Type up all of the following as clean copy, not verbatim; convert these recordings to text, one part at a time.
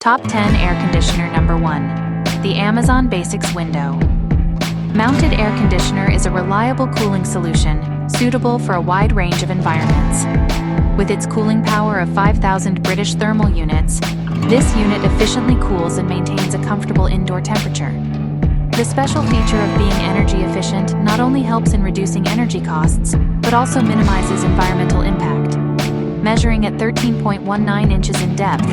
Top 10 Air Conditioner Number 1. The Amazon Basics Window. Mounted air conditioner is a reliable cooling solution, suitable for a wide range of environments. With its cooling power of 5,000 British thermal units, this unit efficiently cools and maintains a comfortable indoor temperature. The special feature of being energy efficient not only helps in reducing energy costs, but also minimizes environmental impact. Measuring at 13.19 inches in depth,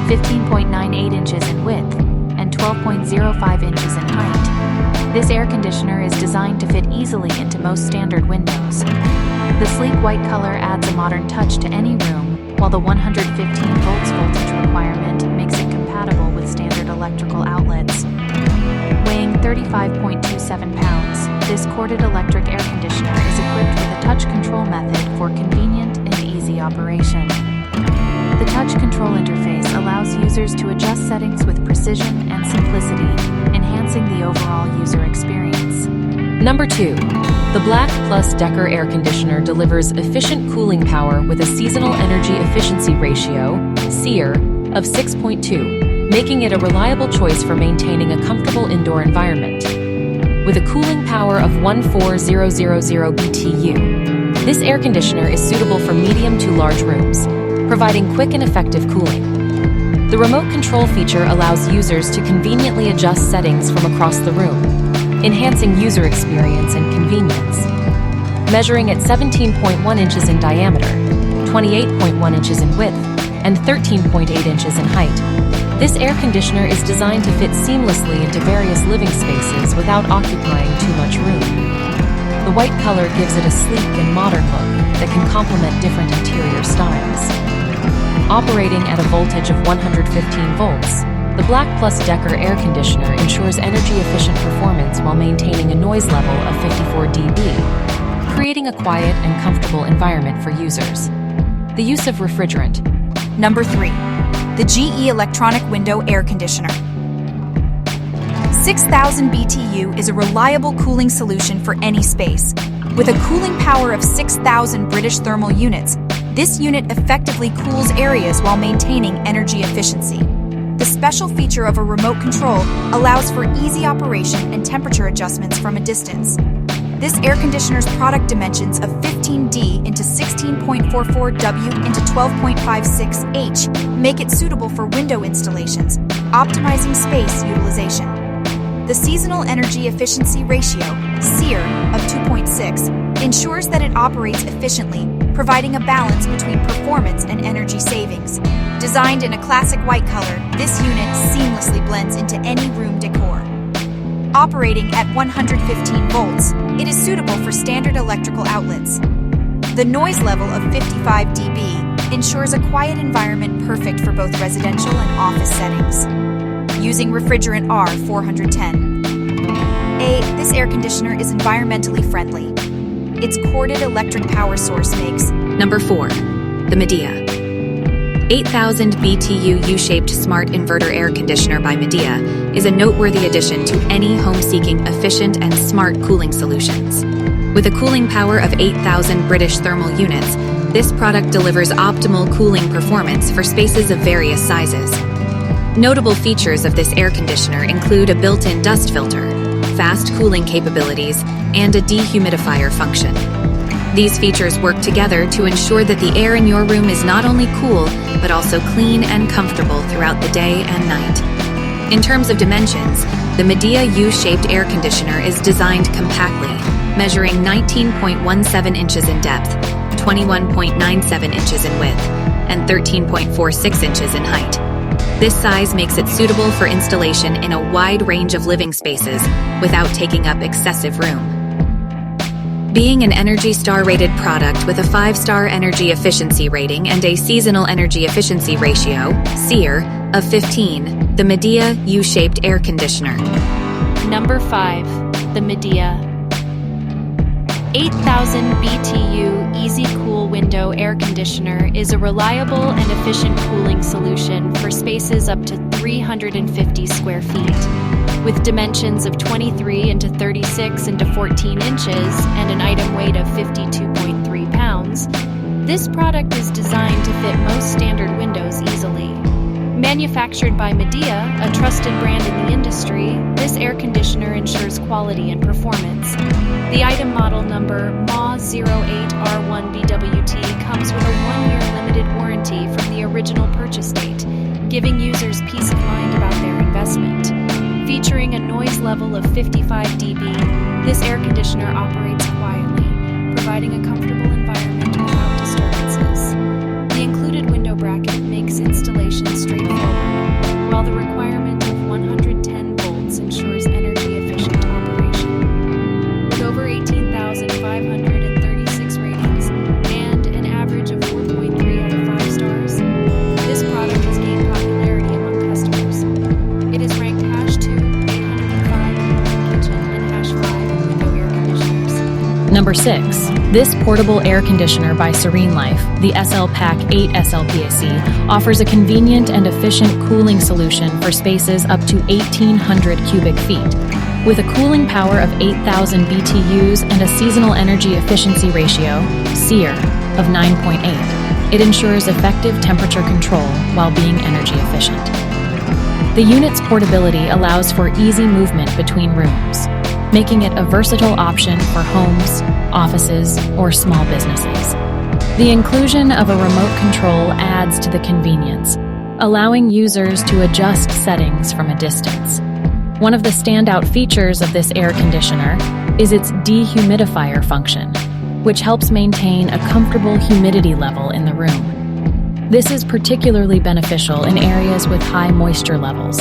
15.98 inches in width, and 12.05 inches in height, this air conditioner is designed to fit easily into most standard windows. The sleek white color adds a modern touch to any room, while the 115 volts voltage requirement makes it compatible with standard electrical outlets. Weighing 35.27 pounds, this corded electric air conditioner is equipped with a touch control method for convenient and easy operation. The touch control interface allows users to adjust settings with precision and simplicity, enhancing the overall user experience. Number 2. The Black Plus Decker air conditioner delivers efficient cooling power with a seasonal energy efficiency ratio, SEER, of 6.2, making it a reliable choice for maintaining a comfortable indoor environment. With a cooling power of 14000 BTU, this air conditioner is suitable for medium to large rooms, providing quick and effective cooling. The remote control feature allows users to conveniently adjust settings from across the room, enhancing user experience and convenience. Measuring at 17.1 inches in diameter, 28.1 inches in width, and 13.8 inches in height, this air conditioner is designed to fit seamlessly into various living spaces without occupying too much room. The white color gives it a sleek and modern look that can complement different interior styles. Operating at a voltage of 115 volts, the Black Plus Decker air conditioner ensures energy-efficient performance while maintaining a noise level of 54 dB, creating a quiet and comfortable environment for users. The use of refrigerant. Number 3. The GE Electronic Window Air Conditioner. 6,000 BTU is a reliable cooling solution for any space. With a cooling power of 6,000 British thermal units, this unit effectively cools areas while maintaining energy efficiency. The special feature of a remote control allows for easy operation and temperature adjustments from a distance. This air conditioner's product dimensions of 15D into 16.44W into 12.56H make it suitable for window installations, optimizing space utilization. The Seasonal Energy Efficiency Ratio, SEER, of 2.6 ensures that it operates efficiently, providing a balance between performance and energy savings. Designed in a classic white color, this unit seamlessly blends into any room decor. Operating at 115 volts, it is suitable for standard electrical outlets. The noise level of 55 dB ensures a quiet environment perfect for both residential and office settings. Using refrigerant R410. This air conditioner is environmentally friendly. Its corded electric power source makes. Number 4. The Medea. 8,000 BTU U-shaped smart inverter air conditioner by Medea is a noteworthy addition to any home seeking efficient and smart cooling solutions. With a cooling power of 8,000 British thermal units, this product delivers optimal cooling performance for spaces of various sizes. Notable features of this air conditioner include a built-in dust filter, fast cooling capabilities, and a dehumidifier function. These features work together to ensure that the air in your room is not only cool, but also clean and comfortable throughout the day and night. In terms of dimensions, the Medea U-shaped air conditioner is designed compactly, measuring 19.17 inches in depth, 21.97 inches in width, and 13.46 inches in height. This size makes it suitable for installation in a wide range of living spaces without taking up excessive room. Being an Energy Star rated product with a 5-star energy efficiency rating and a seasonal energy efficiency ratio, SEER, of 15, the Medea U-shaped air conditioner. Number 5. The Medea. 8,000 BTU Easy Cool Window Air Conditioner is a reliable and efficient cooling solution for spaces up to 350 square feet. With dimensions of 23 into 36 into 14 inches and an item weight of 52.3 pounds, this product is designed to fit most standard windows easily. Manufactured by Midea, a trusted brand in the industry, this air conditioner ensures quality and performance. The item model number MA08R1BWT comes with a 1-year limited warranty from the original purchase date, giving users peace of mind about their investment. Featuring a noise level of 55 dB, this air conditioner operates quietly, providing a comfortable environment without disturbances. The included window bracket makes installation straightforward, while the requirement of 110 volts ensures energy-efficient operation. With over 18,536 ratings and an average of 4.3 out of 5 stars, this product has gained popularity among customers. It is ranked #2, 805 in home kitchen and #5 in window air conditioners. Number 6. This portable air conditioner by Serene Life, the SL Pack 8 SLPAC, offers a convenient and efficient cooling solution for spaces up to 1,800 cubic feet. With a cooling power of 8,000 BTUs and a seasonal energy efficiency ratio, SEER, of 9.8, it ensures effective temperature control while being energy efficient. The unit's portability allows for easy movement between rooms, making it a versatile option for homes, offices, or small businesses. The inclusion of a remote control adds to the convenience, allowing users to adjust settings from a distance. One of the standout features of this air conditioner is its dehumidifier function, which helps maintain a comfortable humidity level in the room. This is particularly beneficial in areas with high moisture levels.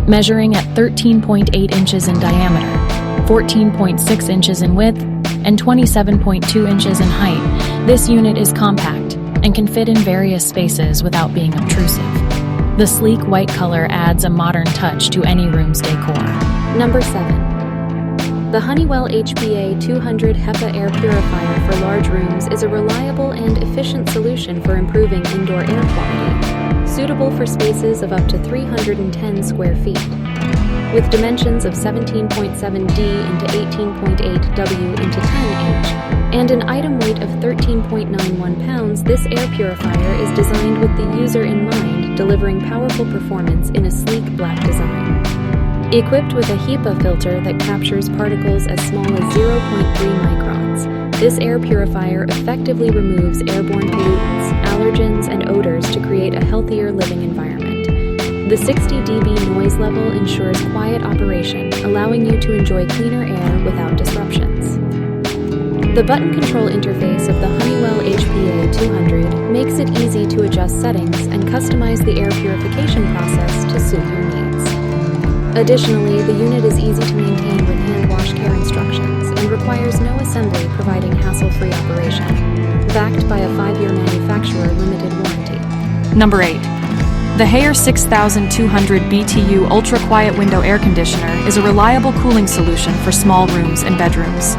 Measuring at 13.8 inches in diameter, 14.6 inches in width, and 27.2 inches in height, this unit is compact and can fit in various spaces without being obtrusive. The sleek white color adds a modern touch to any room's decor. Number 7. The Honeywell HPA 200 HEPA air purifier for large rooms is a reliable and efficient solution for improving indoor air quality, suitable for spaces of up to 310 square feet. With dimensions of 17.7D into 18.8W into 10H, and an item weight of 13.91 pounds, this air purifier is designed with the user in mind, delivering powerful performance in a sleek black design. Equipped with a HEPA filter that captures particles as small as 0.3 microns, this air purifier effectively removes airborne pollutants, allergens, and odors to create a healthier living environment. The 60 dB noise level ensures quiet operation, allowing you to enjoy cleaner air without disruptions. The button control interface of the Honeywell HPA 200 makes it easy to adjust settings and customize the air purification process to suit your needs. Additionally, the unit is easy to maintain with hand wash care instructions and requires no assembly, providing hassle-free operation. Backed by a 5-year manufacturer limited warranty. Number 8. The Haier 6200 BTU Ultra Quiet Window Air Conditioner is a reliable cooling solution for small rooms and bedrooms.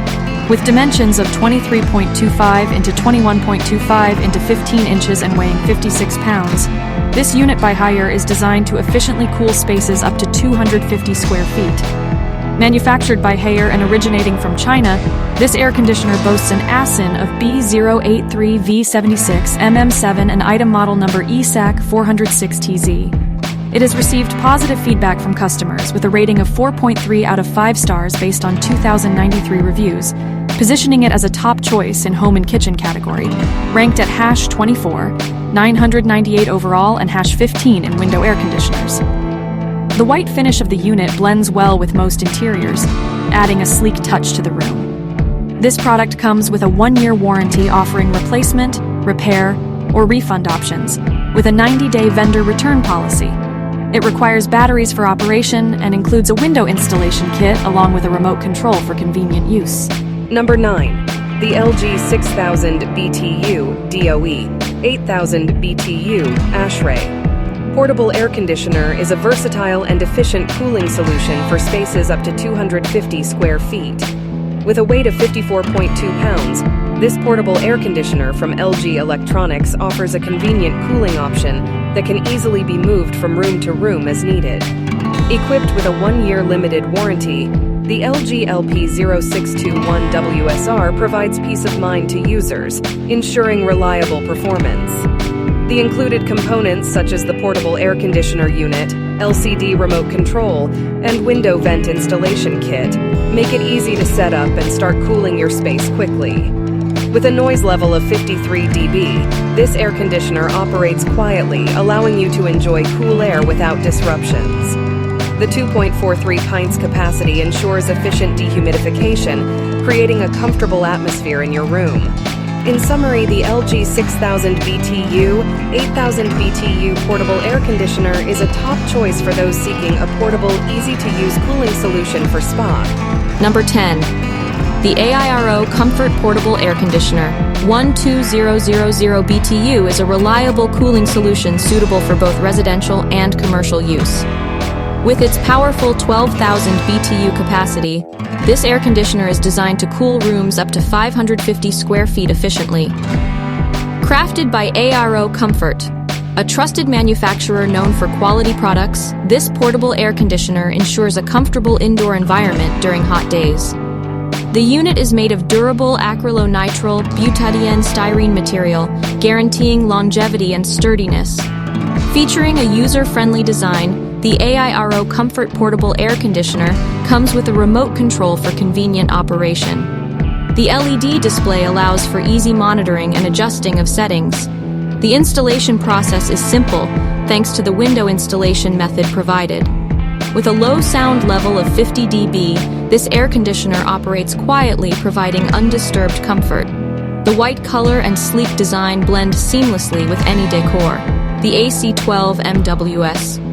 With dimensions of 23.25 into 21.25 into 15 inches and weighing 56 pounds, this unit by Haier is designed to efficiently cool spaces up to 250 square feet. Manufactured by Haier and originating from China, this air conditioner boasts an ASIN of B083V76 MM7 and item model number ESAC 406TZ. It has received positive feedback from customers with a rating of 4.3 out of 5 stars based on 2,093 reviews, positioning it as a top choice in home and kitchen category, ranked at #24, 998 overall and #15 in window air conditioners. The white finish of the unit blends well with most interiors, adding a sleek touch to the room. This product comes with a 1-year warranty offering replacement, repair, or refund options, with a 90-day vendor return policy. It requires batteries for operation and includes a window installation kit along with a remote control for convenient use. Number 9. The LG 6000 BTU DOE 8000 BTU ASHRAE. Portable air conditioner is a versatile and efficient cooling solution for spaces up to 250 square feet. With a weight of 54.2 pounds, this portable air conditioner from LG Electronics offers a convenient cooling option that can easily be moved from room to room as needed. Equipped with a 1-year limited warranty, the LG LP0621 WSR provides peace of mind to users, ensuring reliable performance. The included components such as the portable air conditioner unit, LCD remote control, and window vent installation kit make it easy to set up and start cooling your space quickly. With a noise level of 53 dB, this air conditioner operates quietly, allowing you to enjoy cool air without disruptions. The 2.43 pints capacity ensures efficient dehumidification, creating a comfortable atmosphere in your room. In summary, the LG 6000 BTU, 8000 BTU portable air conditioner is a top choice for those seeking a portable, easy-to-use cooling solution for spa. Number 10. The AIRO Comfort Portable Air Conditioner 12000 BTU is a reliable cooling solution suitable for both residential and commercial use. With its powerful 12,000 BTU capacity, this air conditioner is designed to cool rooms up to 550 square feet efficiently. Crafted by AIRO Comfort, a trusted manufacturer known for quality products, this portable air conditioner ensures a comfortable indoor environment during hot days. The unit is made of durable acrylonitrile butadiene styrene material, guaranteeing longevity and sturdiness. Featuring a user-friendly design, the AIRO Comfort Portable Air Conditioner comes with a remote control for convenient operation. The LED display allows for easy monitoring and adjusting of settings. The installation process is simple, thanks to the window installation method provided. With a low sound level of 50 dB, this air conditioner operates quietly, providing undisturbed comfort. The white color and sleek design blend seamlessly with any decor. The AC12 MWS